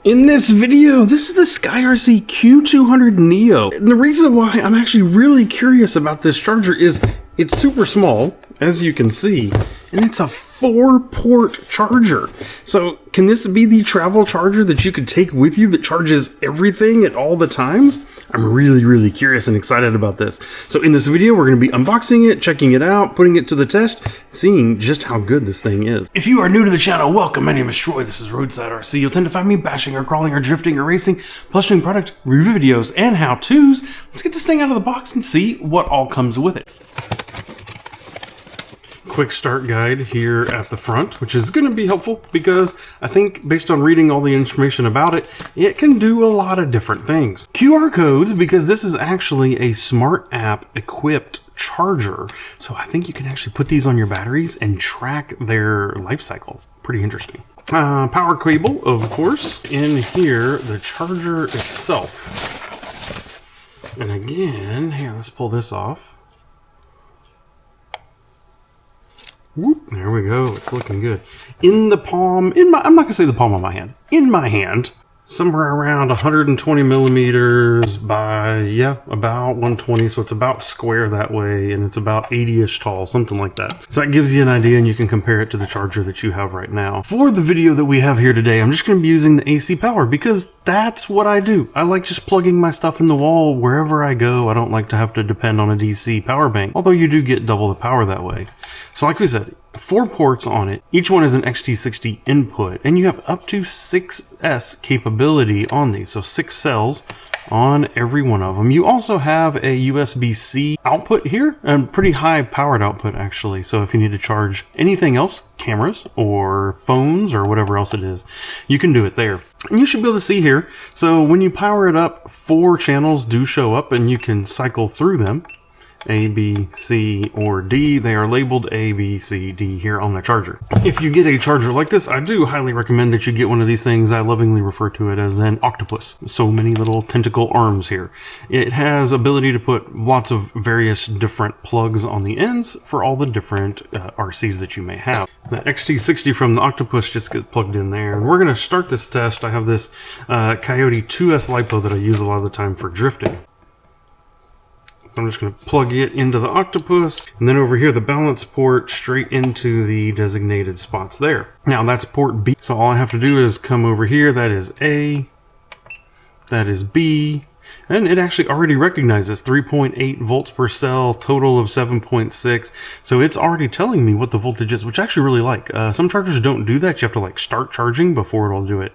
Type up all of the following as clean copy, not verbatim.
In this video, this is the SkyRC Q200 Neo. And the reason why I'm actually really curious about this charger is it's super small, as you can see, and it's a 4-port charger. So can this be the travel charger that you could take with you that charges everything at all the times? I'm really curious and excited about this. So in this video, we're going to be unboxing it, checking it out, putting it to the test, seeing just how good this thing is. If you are new to the channel, welcome. My name is Troy. This is Roadside RC. You'll tend to find me bashing or crawling or drifting or racing, plus doing product review videos and how-tos. Let's get this thing out of the box and see what all comes with it. Quick start guide here at the front, which is going to be helpful because I think based on reading all the information about it, it can do a lot of different things. QR codes, because this is actually a smart app equipped charger. So I think you can actually put these on your batteries and track their life cycle. Pretty interesting. Power cable, of course. In here, the charger itself. And again, here, let's pull this off. Whoop, there we go. It's looking good. In the palm, I'm not going to say the palm of my hand. In my hand, somewhere around 120 millimeters by, yeah, about 120. So it's about square that way, and it's about 80-ish tall, something like that. So that gives you an idea, and you can compare it to the charger that you have right now. For the video that we have here today, I'm just going to be using the AC power because that's what I do. I like just plugging my stuff in the wall wherever I go. I don't like to have to depend on a DC power bank, although you do get double the power that way. So like we said, 4 ports on it. Each one is an XT60 input, and you have up to 6S capability on these. So 6 cells on every one of them. You also have a USB-C output here, and pretty high powered output actually. So if you need to charge anything else, cameras or phones or whatever else it is, you can do it there. And you should be able to see here. So when you power it up, 4 channels do show up and you can cycle through them. A, B, C, or D. They are labeled A, B, C, D here on the charger. If you get a charger like this, I do highly recommend that you get one of these things. I lovingly refer to it as an octopus. So many little tentacle arms here. It has ability to put lots of various different plugs on the ends for all the different RCs that you may have. The XT60 from the octopus just gets plugged in there. And we're going to start this test. I have this Coyote 2S LiPo that I use a lot of the time for drifting. I'm just going to plug it into the octopus, and then over here the balance port straight into the designated spots there. Now that's port B, so all I have to do is come over here. That is A, that is B, and it actually already recognizes 3.8 volts per cell, total of 7.6. So it's already telling me what the voltage is, which I actually really like. Some chargers don't do that. You have to like start charging before it'll do it.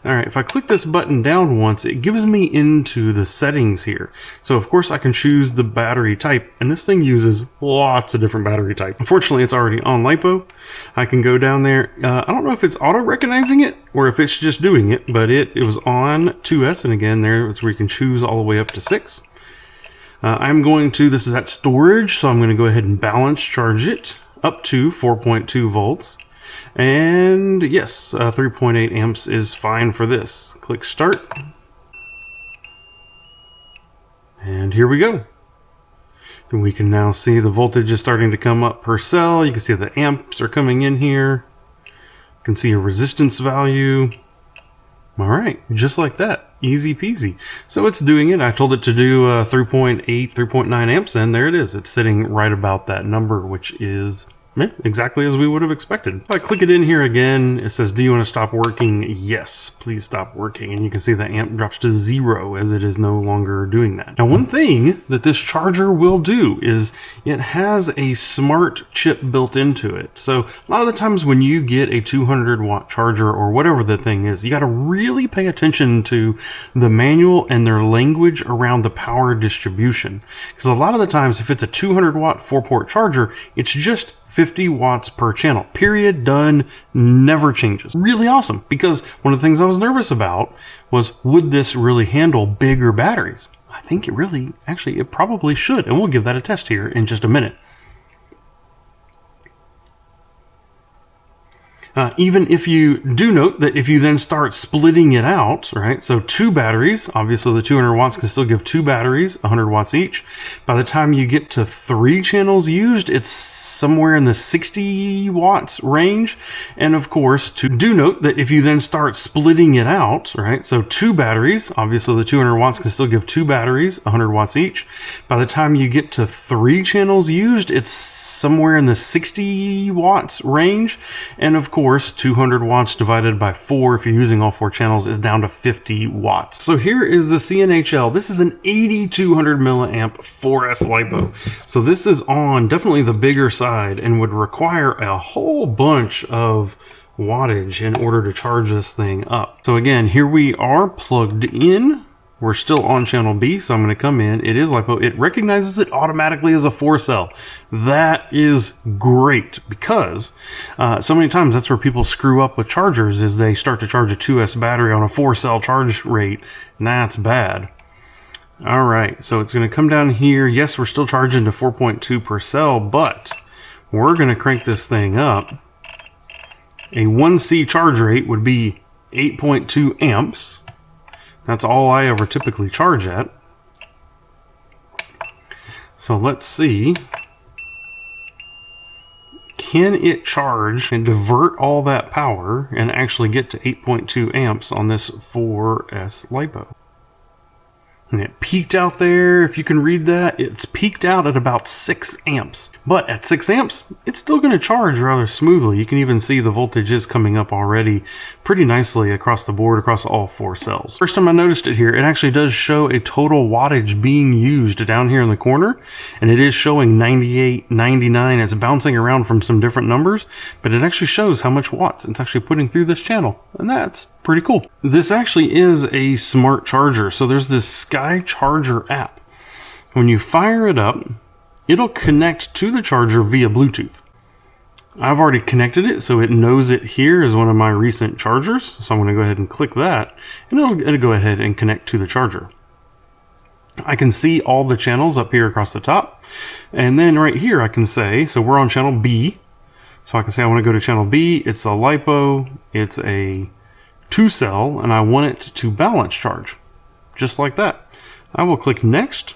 All right, if I click this button down once, it gives me into the settings here. So of course I can choose the battery type, and this thing uses lots of different battery types. Unfortunately, it's already on LiPo. I can go down there. I don't know if it's auto-recognizing it or if it's just doing it, but it was on 2S, and again, there's where you can choose all the way up to 6. I'm going to, this is at storage, so I'm going to go ahead and balance charge it up to 4.2 volts. And yes, 3.8 amps is fine for this. Click start. And here we go. And we can now see the voltage is starting to come up per cell. You can see the amps are coming in here. You can see a resistance value. All right, just like that. Easy peasy. So it's doing it. I told it to do 3.8, 3.9 amps, and there it is. It's sitting right about that number, which is exactly as we would have expected. If I click it in here again, it says, do you want to stop working? Yes, please stop working. And you can see the amp drops to 0 as it is no longer doing that. Now, one thing that this charger will do is it has a smart chip built into it. So a lot of the times when you get a 200-watt charger or whatever the thing is, you got to really pay attention to the manual and their language around the power distribution. Because a lot of the times, if it's a 200-watt 4-port charger, it's just 50 watts per channel, period, done, never changes. Really awesome, because one of the things I was nervous about was, would this really handle bigger batteries? I think it really, actually, it probably should, and we'll give that a test here in just a minute. Even if you do note that if you then start splitting it out, right? So 2 batteries, obviously the 200 watts can still give 2 batteries, 100 watts each. By the time you get to 3 channels used, it's somewhere in the 60 watts range. And of course, do note that if you then start splitting it out, right? So 2 batteries, obviously the 200 watts can still give 2 batteries, 100 watts each. By the time you get to 3 channels used, it's somewhere in the 60 watts range. And of course, 200 watts divided by 4, if you're using all 4 channels, is down to 50 watts. So here is the CNHL. This is an 8200 milliamp 4S LiPo. So this is on definitely the bigger side and would require a whole bunch of wattage in order to charge this thing up. So again, here we are plugged in. We're still on channel B, so I'm going to come in. It is LiPo. It recognizes it automatically as a 4-cell. That is great because so many times that's where people screw up with chargers is they start to charge a 2S battery on a 4-cell charge rate, and that's bad. All right, so it's going to come down here. Yes, we're still charging to 4.2 per cell, but we're going to crank this thing up. A 1C charge rate would be 8.2 amps. That's all I ever typically charge at. So let's see. Can it charge and divert all that power and actually get to 8.2 amps on this 4S LiPo? And it peaked out there, if you can read that, it's peaked out at about 6 amps. But at 6 amps, it's still going to charge rather smoothly. You can even see the voltage is coming up already pretty nicely across the board, across all 4 cells. First time I noticed it here, it actually does show a total wattage being used down here in the corner. And it is showing 98, 99. It's bouncing around from some different numbers, but it actually shows how much watts it's actually putting through this channel. And that's pretty cool. This actually is a smart charger. So there's this SkyCharger app. When you fire it up, it'll connect to the charger via Bluetooth. I've already connected it, so it knows it here is one of my recent chargers. So I'm going to go ahead and click that, and it'll go ahead and connect to the charger. I can see all the channels up here across the top. And then right here I can say, so we're on channel B. So I can say I want to go to channel B. It's a LiPo. It's a 2-cell, and I want it to balance charge. Just like that. I will click next.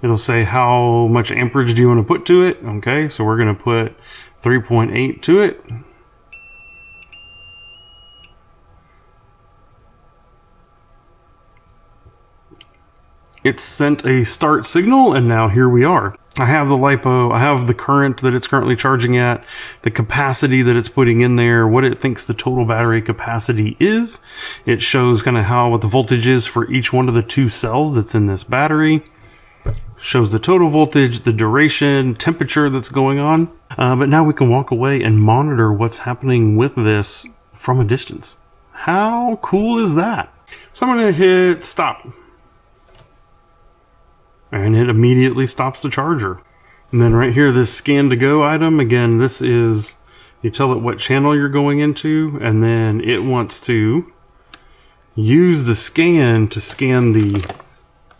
It'll say how much amperage do you want to put to it. Okay, so we're going to put 3.8 to it. It sent a start signal, and now here we are. I have the LiPo, I have the current that it's currently charging at, the capacity that it's putting in there, what it thinks the total battery capacity is. It shows kind of what the voltage is for each one of the 2 cells that's in this battery. Shows the total voltage, the duration, temperature that's going on. But now we can walk away and monitor what's happening with this from a distance. How cool is that? So I'm going to hit stop. And it immediately stops the charger. And then right here, this scan to go item, again, this is, you tell it what channel you're going into, and then it wants to use the scan to scan the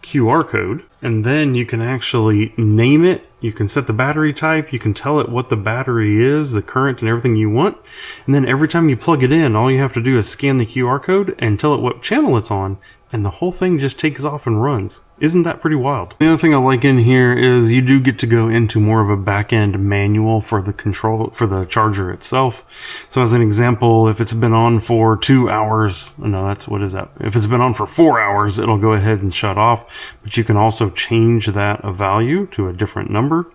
QR code. And then you can actually name it. You can set the battery type. You can tell it what the battery is, the current and everything you want. And then every time you plug it in, all you have to do is scan the QR code and tell it what channel it's on. And the whole thing just takes off and runs. Isn't that pretty wild? The other thing I like in here is you do get to go into more of a back-end manual for the control, for the charger itself. So as an example, if it's been on for 2 hours, no, what is that? If it's been on for 4 hours, it'll go ahead and shut off. But you can also change that value to a different number.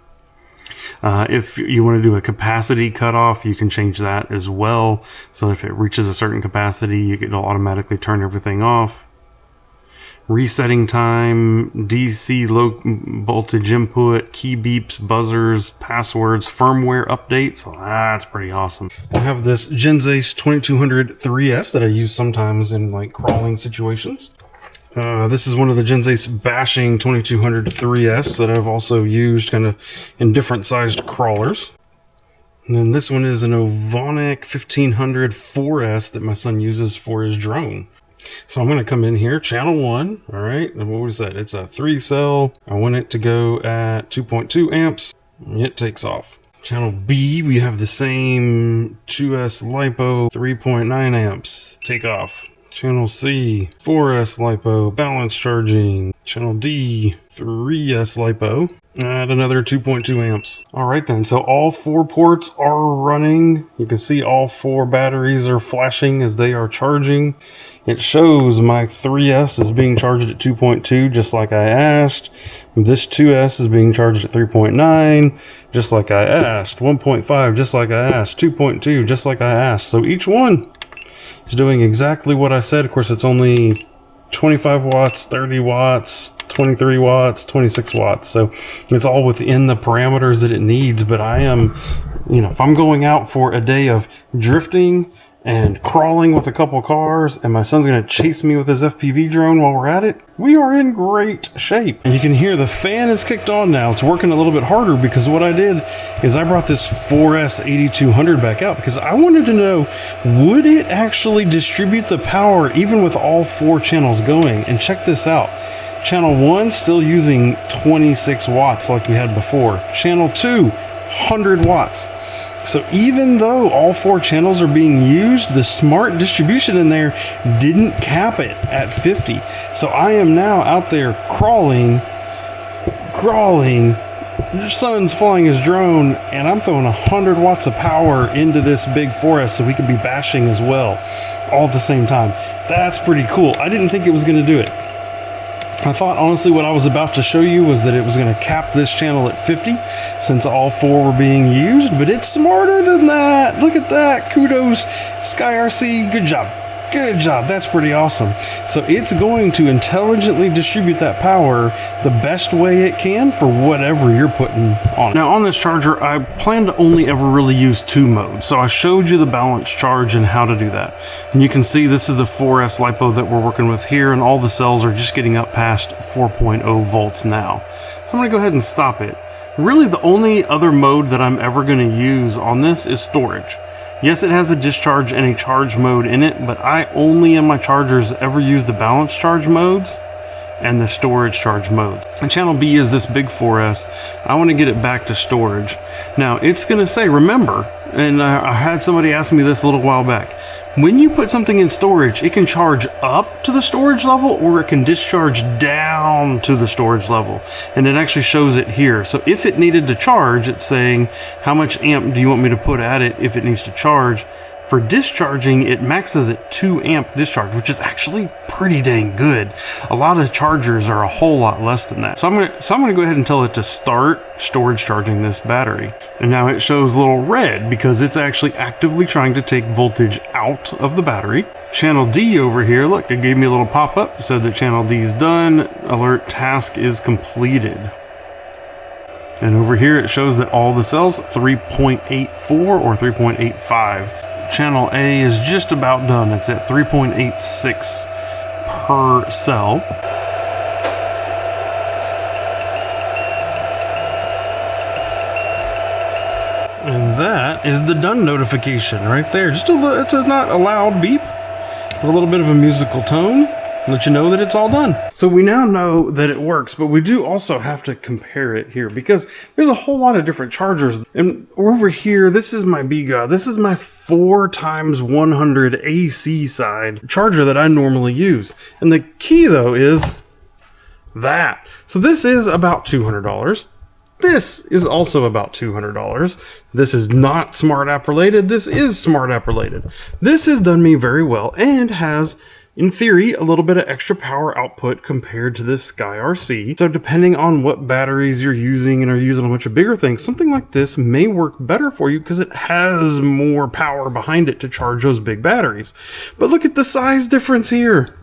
If you want to do a capacity cutoff, you can change that as well. So if it reaches a certain capacity, it'll automatically turn everything off. Resetting time, DC low voltage input, key beeps, buzzers, passwords, firmware updates. So that's pretty awesome. I have this Genzace 2200 3S that I use sometimes in like crawling situations. This is one of the Genzace bashing 2200 3S that I've also used kind of in different sized crawlers. And then this one is an Ovonic 1500 4S that my son uses for his drone. So I'm going to come in here, channel 1, all right, and what was that? It's a 3-cell. I want it to go at 2.2 amps, and it takes off. Channel B, we have the same 2S LiPo 3.9 amps. Take off. Channel C, 4S LiPo, balance charging. Channel D, 3S LiPo, at another 2.2 amps. All right then, so all 4 ports are running. You can see all 4 batteries are flashing as they are charging. It shows my 3S is being charged at 2.2, just like I asked. This 2S is being charged at 3.9, just like I asked. 1.5, just like I asked. 2.2, just like I asked. So each one is doing exactly what I said. Of course, it's only 25 watts, 30 watts, 23 watts, 26 watts. So it's all within the parameters that it needs. But I am, if I'm going out for a day of drifting and crawling with a couple cars, and my son's going to chase me with his FPV drone while we're at it, we are in great shape. And you can hear the fan is kicked on now. It's working a little bit harder because what I did is I brought this 4S 8200 back out because I wanted to know, would it actually distribute the power even with all 4 channels going? And check this out. Channel 1 still using 26 watts like we had before. Channel 2, 100 watts. So even though all 4 channels are being used, the smart distribution in there didn't cap it at 50. So I am now out there crawling. Son's flying his drone, and I'm throwing 100 watts of power into this big 4S so we could be bashing as well, all at the same time. That's pretty cool. I didn't think it was going to do it. I thought, honestly, what I was about to show you was that it was going to cap this channel at 50 since all 4 were being used, but it's smarter than that. Look at that. Kudos, SkyRC. Good job. Good job. That's pretty awesome. So it's going to intelligently distribute that power the best way it can for whatever you're putting on. Now on this charger, I plan to only ever really use 2 modes. So I showed you the balance charge and how to do that. And you can see this is the 4S LiPo that we're working with here, and all the cells are just getting up past 4.0 volts now. So I'm going to go ahead and stop it. Really, the only other mode that I'm ever going to use on this is storage. Yes, it has a discharge and a charge mode in it, but I only in my chargers ever use the balance charge modes and the storage charge mode. And channel B is this big 4S. I want to get it back to storage. Now it's going to say, remember, and I had somebody ask me this a little while back, when you put something in storage, it can charge up to the storage level or it can discharge down to the storage level. And it actually shows it here. So if it needed to charge, it's saying, how much amp do you want me to put at it if it needs to charge? For discharging, it maxes at 2 amp discharge, which is actually pretty dang good. A lot of chargers are a whole lot less than that. So I'm gonna go ahead and tell it to start storage charging this battery. And now it shows a little red because it's actually actively trying to take voltage out of the battery. Channel D over here, look, it gave me a little pop-up, said that channel D is done, alert task is completed. And over here it shows that all the cells, 3.84 or 3.85. Channel A is just about done. It's at 3.86 per cell. And that is the done notification right there. Just it's not a loud beep, but a little bit of a musical tone. Let you know that it's all done. So we now know that it works, but we do also have to compare it here because there's a whole lot of different chargers. And over here, this is my BGA. This is my 4x100 AC side charger that I normally use. And the key though is that. So this is about $200. This is also about $200. This is not smart app related. This is smart app related. This has done me very well and has, in theory, a little bit of extra power output compared to this SkyRC. So depending on what batteries you're using and are using a bunch of bigger things, something like this may work better for you because it has more power behind it to charge those big batteries. But look at the size difference here.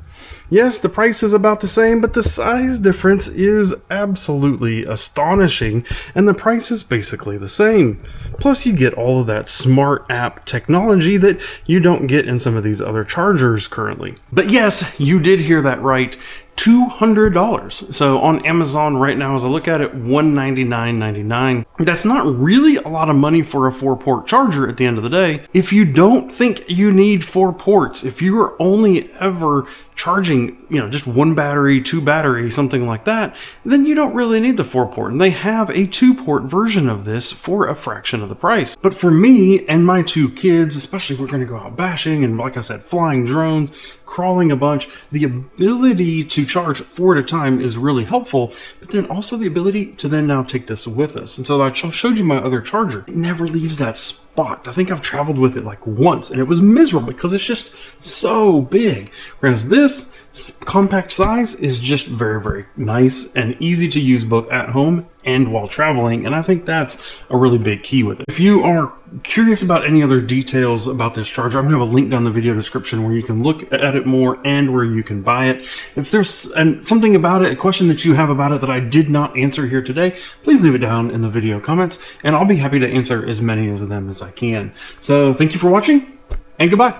Yes, the price is about the same, but the size difference is absolutely astonishing, and the price is basically the same. Plus, you get all of that smart app technology that you don't get in some of these other chargers currently. But yes, you did hear that right. $200. So on Amazon right now, as I look at it, $199.99. That's not really a lot of money for a 4-port charger at the end of the day. If you don't think you need 4 ports, if you are only ever charging, just 1 battery, 2 batteries, something like that, then you don't really need the 4-port. And they have a 2-port version of this for a fraction of the price. But for me and my 2 kids, especially if we're going to go out bashing and, like I said, flying drones, crawling a bunch, the ability to charge 4 at a time is really helpful, but then also the ability to then now take this with us. And so I showed you my other charger. It never leaves that spot. I think I've traveled with it like once and it was miserable because it's just so big. Whereas this compact size is just very, very nice and easy to use both at home and while traveling, and I think that's a really big key with it. If you are curious about any other details about this charger, I'm going to have a link down in the video description where you can look at it more and where you can buy it. If there's something about it, a question that you have about it that I did not answer here today, please leave it down in the video comments, and I'll be happy to answer as many of them as I can. So thank you for watching, and goodbye.